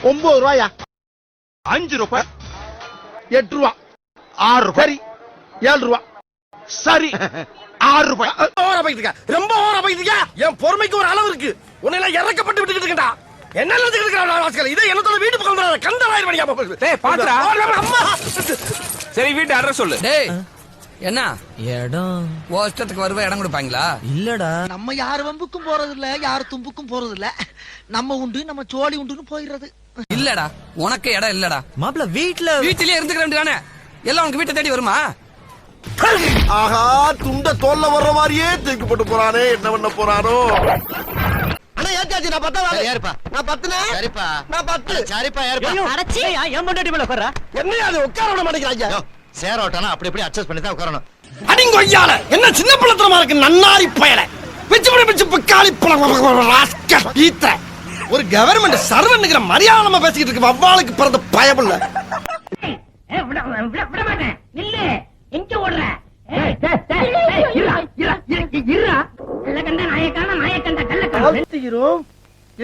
9 ரூபாயா? 5 ரூபாய், 8 ரூபா, 6 ரூபாய், சரி 7 ரூபா, சரி 6 ரூபாய். ஓவரா போயிட்டு ரொம்ப ஓவரா போயிட்டு என் பொறுமைக்கு ஒரு அளவு இருக்கு. உன்னை இறக்கப்பட்டு விட்டுக்கிட்டு இருக்கா. என்ன இதை என்னத்தோட வீட்டு பக்கம் கந்தராயிரம். அம்மா சரி வீட்டு அட்ரஸ் சொல்லு. என்ன இடம் ஓஷ்டத்துக்கு வருவ இடம் கொடுப்பாங்களா? இல்லடா, நம்ம யாரு வம்புக்கும் போறது இல்ல, யாரு தும்புக்கும் போறது இல்ல. நம்ம உண்டு நம்ம சோழி உண்டுன்னு போயிடுறது. இல்லடா, உனக்கு இடம் இல்லடா. மாப்பிள்ள வீட்டிலேயே இருந்துக்கிறேன். எல்லாம் உனக்கு வீட்டை தேடி வருமா? ஆஹா, துண்ட தோல்ல வர்ற மாதிரியே தூக்கி போட்டு போறானே, என்ன பண்ண போறானோ? அண்ணா ஏத்தாச்சு, நான் 10 ஏறுப்பா. நான் 10 சரிப்பா. நான் 10 சரிப்பா ஏறுப்பா. அடச்சி ஏன் பொண்டாட்டி மேல உட்கார்றா? என்ன அது உட்கார விட மாட்டேங்கிறாங்க. சேர ஓட்டானா அப்படி இப்படி அட்ஜஸ்ட் பண்ணி தான் உட்காரணும். அடிங்கொய்யால என்ன சின்ன பிள்ளத்தனமா இருக்கு. நன்னாரி பயல பிச்சு காலி ராஸ்கல் ஈத்த ஒரு கவர்மெண்ட் சர்வன்ட்ங்கற மரியாதைமா பேசிக்கிட்டு இருக்கு. வவ்வாலுக்கு பிறந்த பயபுள்ள. விட மாட்டேன். நில்லு. எங்க ஓடுற?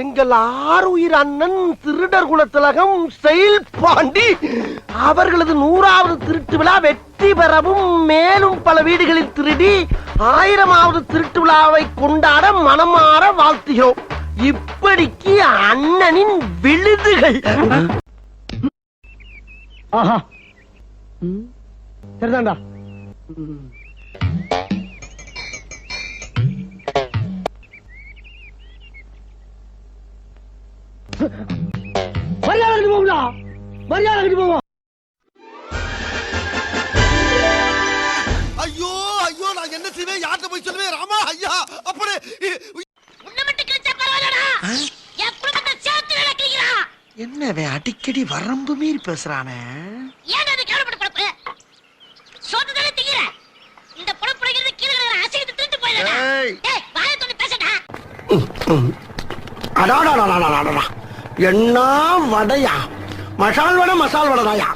எங்கள் 6 உயிர் அண்ணன் திருடர் குலத்திலகம் செயல் பாண்டி அவர்களது 100வது திருட்டு விழா வெற்றி பெறவும் மேலும் பல வீடுகளில் திருடி 1000வது திருட்டு விழாவை கொண்டாட மனமாற வாழ்த்துகிறோம். இப்படிக்கு அண்ணனின் விழுதுகள். ஆஹா, சரிதான்டா. மரியாதை போகுதா? மரியாதை போவோம். ஐயோ ஐயோ, நான் என்ன செய்வேன்? யார்கிட்ட போய் சொல்லுவேன்? ராமா ஐயா, அப்படி உன்னை மட்டும் கிழிச்சா பரவாயில்லடா. என் குடும்பத்தை சேர்த்து நடக்கிறீங்களா? என்னவே அடிக்கடி வரம்பு மீறி பேசுறானே. ஏன் அது கேவலப்பட்ட பொழப்பு? சோத்துதானே திங்கிற. இந்த பொழப்புறது கீழே அசைத்து திருட்டு போயிடா. டேய் வாயை தொட்டு பேசடா. அடாடாடாடாடாடா, என்ன வடையா? மசால் வடைதாயா?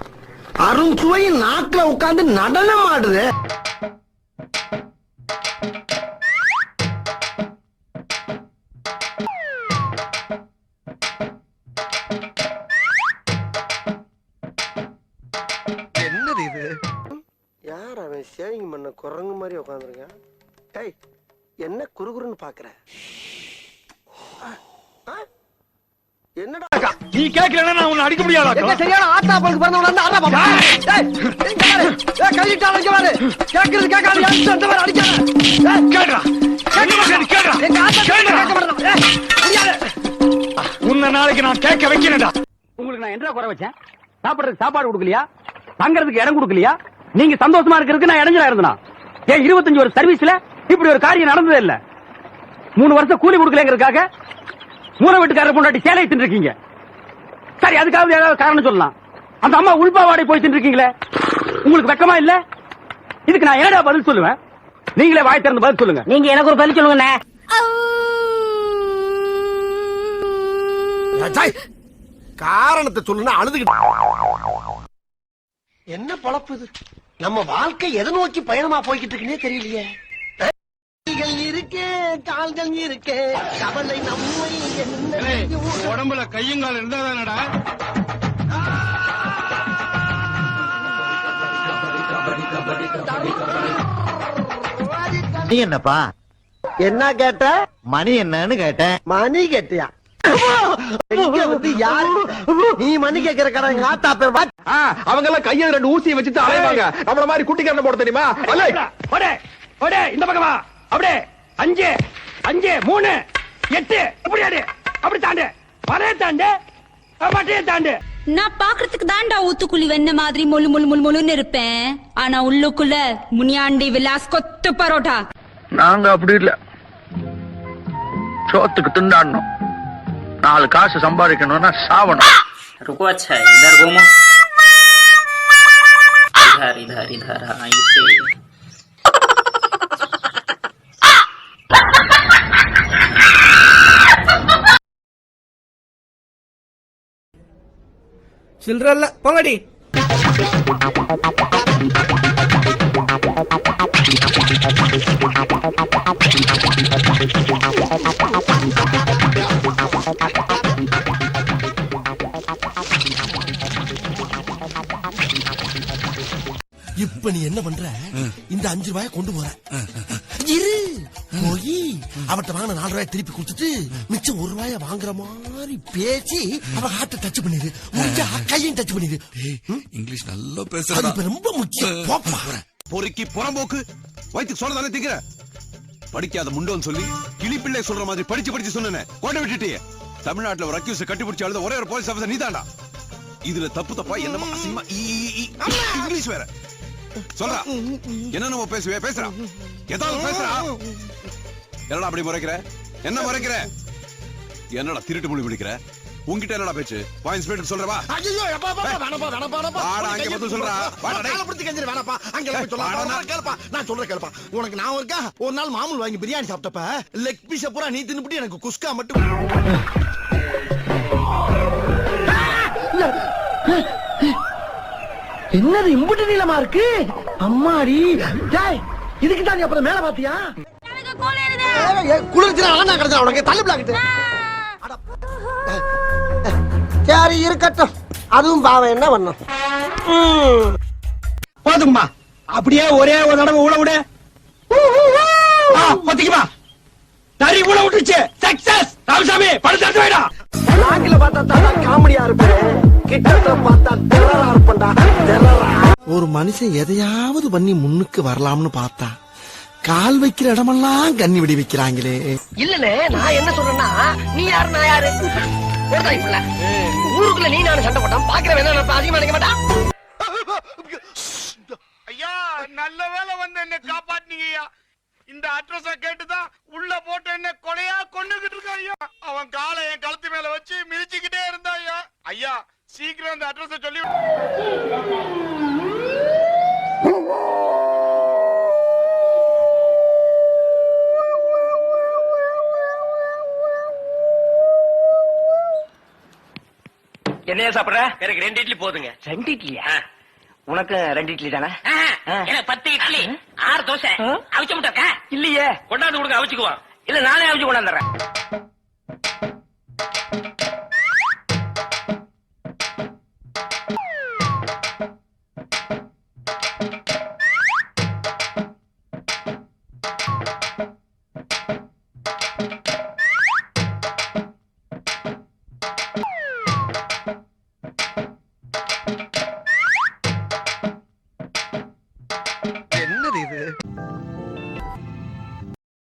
அருஞ்சுவை நாக்குல உட்கார்ந்து நடனம் ஆடுது. என்னது இது? யார் அவன் சேவிங் பண்ண குரங்கு மாதிரி உட்காந்துருக்கான்? டேய், என்ன குறுகுறுன்னு பாக்குற? என்னடா நீ கேக்குறேன்னா நான் உன்னை அடிக்க முடியாதா? சரியான ஆத்தா பழுக்கு பிறந்தவங்க வந்து ஆறா பாப்பா. டேய் எங்க பாரு. டேய் கையிட்டால இங்க பாரு. கேக்குறது கேட்காது. அந்த மாதிரி அடிக்காத. டேய் கேக்குறா. கேக்குறா. எங்க ஆத்தா கேட்க மாட்டேன். டேய் முடியாது. உன்னை நாளைக்கு நான் கேட்க வைக்கிறேன்டா. உங்களுக்கு நான் என்ன குறை வச்சேன்? சாப்பிடுறதுக்கு சாப்பாடு கொடுக்கலையா? தங்கறதுக்கு இடம் கொடுக்கலையா? நீங்க சந்தோஷமா இருக்கிறதுக்கு நான் இடைஞ்சலா இருந்தனா? ஏன் 25 வருஷ சர்வீஸ்ல இப்படி ஒரு காரியம் நடந்ததே இல்ல. 3 வருஷம் கூலி கொடுக்கலங்கிறதுக்காக மூணு வீட்டுக்காரர் பொண்டாட்டி சேலை தின்னுருக்கீங்க. சரி, அதுக்காக ஏதாவது காரணம் சொல்லலாம். அந்த அம்மா உள்பாவாடை போய் தின்னுருக்கீங்களே, உங்களுக்கு வெக்கமா இல்ல? இதுக்கு நான் ஏடா பதில் சொல்லுவேன்? நீங்களே வாய் திறந்து பதில் சொல்லுங்க. நீங்க எனக்கு ஒரு பதில் சொல்லுங்க. காரணத்தை சொல்லுன்னா அழுதுகிட்டு. என்ன பொழப்பு இது? நம்ம வாழ்க்கை எதை நோக்கி பயணமா போய்கிட்டு இருக்குன்னே தெரியலையே. இருக்கே கால்கள் இருக்கே கவலை நம்மை உடம்புல கையங்கால் இருந்தாதானடா. நீ என்னப்பா என்ன கேட்ட? மணி என்னன்னு கேட்டேன். மணி கேட்டியா? நீ மணி கேட்கிற கடை ஆத்தா பேர். அவங்க எல்லாம் கையில 2 ஊசியை வச்சுட்டு அலைவாங்க. நம்மள மாதிரி குட்டி கண்ண போட தெரியுமா? இந்த பக்கமா அப்படியே 5 5 3 8 இப்படி ஆடு. அப்படி தாண்டு, பழைய தாண்டு, மட்டையை தாண்டு. நான் பாக்குறதுக்கு தாண்டா ஊத்துக்குழி வெண்ண மாதிரி மொழு மொழு மொழு மொழுன்னு இருப்பேன். ஆனா உள்ளுக்குள்ள முனியாண்டி விலாஸ் கொத்து பரோட்டா. நாங்க அப்படி இல்ல, சோத்துக்கு திண்டாடணும். 4 காசு சம்பாதிக்கணும்னா சாவணும். रुको, अच्छा है, इधर घूमो, इधर इधर इधर, हाँ इसे சில்றல்ல போங்கடி. இப்ப நீ என்ன பண்ற? இந்த 5 ரூபாய கொண்டு போற. இரு போய் அவட்ட வாங்கின 4 ரூபாய் திருப்பி கொடுத்துட்டு மிச்சம் 1 ரூபாய வாங்குற மாதிரி பேசி அவ ஹார்ட்ட டச் பண்ணிரு. முடிஞ்சா கையும் டச் பண்ணிரு. இங்கிலீஷ் நல்லா அது பேசுறா. இப்ப ரொம்ப முக்கியம். போப்பா. பொறுக்கி புறம்போக்கு வயிற்றுக்கு சொல்ல தானே திங்கிற. படிக்காத முண்டோன்னு சொல்லி கிளிப்பிள்ளை சொல்ற மாதிரி படிச்சு சொன்னேன். கோட்டை விட்டுட்டியே. தமிழ்நாட்டுல ஒரு அக்யூஸ் கட்டிப்பிடிச்சு அழுத ஒரே ஒரு போலீஸ் ஆஃபீஸர் நீதான்டா. இதுல தப்பா என்னமா அசிங்கமா இங்கிலீஷ் வேற சொல்றா. என்ன நம்ம பேசுறா ஏதாவது பேசுறா. என்னடா அப்படி முறைக்கிற? என்ன முறைக்கிற? என்னடா திருட்டு மொழி பிடிக்கிற? உன்கிட்ட என்னடா பேச்சு? வா இன்ஸ்பெக்டர் சொல்றவா. ஐயோ அப்பா வேணாப்பா. வாடா அங்க வந்து சொல்றா. வாடா டேய். பிடிச்சி கஞ்சிர வேணாப்பா. அங்க போய் சொல்லலாம். கேளுப்பா. நான் சொல்றேன் கேளுப்பா. உனக்கு நான் இருக்கா? ஒரு நாள் மாமூல் வாங்கி பிரியாணி சாப்பிட்டப்ப லெக் பீஸ் பூரா நீ தின்னுபிட்டு எனக்கு குஸ்கா மட்டும். என்னது இம்புட்டு நீளமா இருக்கு? அம்மாடி டேய், இதுக்கு தான் நீ அப்புறம் மேல பாத்தியா? எனக்கு கோழி எழுது. குளிர்ச்சினா ஆனா கடந்தா உனக்கு தள்ளு பிளாக்கிட்டு. சரி இருக்கட்டும், அதுவும் பாவம் என்ன பண்ணும். போதும்மா, அப்படியே ஒரே ஒரு தடவை ஊழ விடு. பத்திக்குமா நரி ஊழ விட்டுச்சு. சக்சஸ். ராமசாமி படுத்து வைடா. நாக்கில பார்த்தா தான் காமெடியா இருப்பேன், கிட்டத்துல பார்த்தா டெரரா இருப்பேன்டா. டெரரா. ஒரு மனுஷன் எதையாவது பண்ணி முன்னுக்கு வரலாம்னு பார்த்தா கால் வைக்கிற இடமெல்லாம் கண்ணி விடி வைக்கிறாங்களே. இல்லனே, நான் என்ன சொல்றேன்னா, நீ யாரு நான் யாரு? ஒரு தாய் பிள்ளை ஊருக்குள்ள நீ நானும் சண்டை போட்டான் பாக்குறவன் என்ன அதிகமா நினைக்க மாட்டான். ஐயா நல்ல வேலை வந்து என்ன காப்பாத்தினீங்க ஐயா. இந்த அட்ரஸ கேட்டுதான் உள்ள போட்டு என்ன கொலையா கொண்டுகிட்டு இருக்க ஐயா. அவன் காலை என் கழுத்து மேல வச்சு மிதிச்சுக்கிட்டே இருந்தா ஐயா. ஐயா சீக்கிரம் அந்த அட்ரஸ சொல்லி. என்னையா சாப்பிடுற? எனக்கு 2 இட்லி போதுங்க. 2 இட்லியா? உனக்கு 2 இட்லி தானே? எனக்கு 10 இட்லி 6 தோசை அவிச்ச முட்டை இல்லையே. கொண்டாந்து கொடுங்க அவிச்சுக்குவான். இல்ல நானே அவிச்சு கொண்டாந்துறேன். என்னது இது?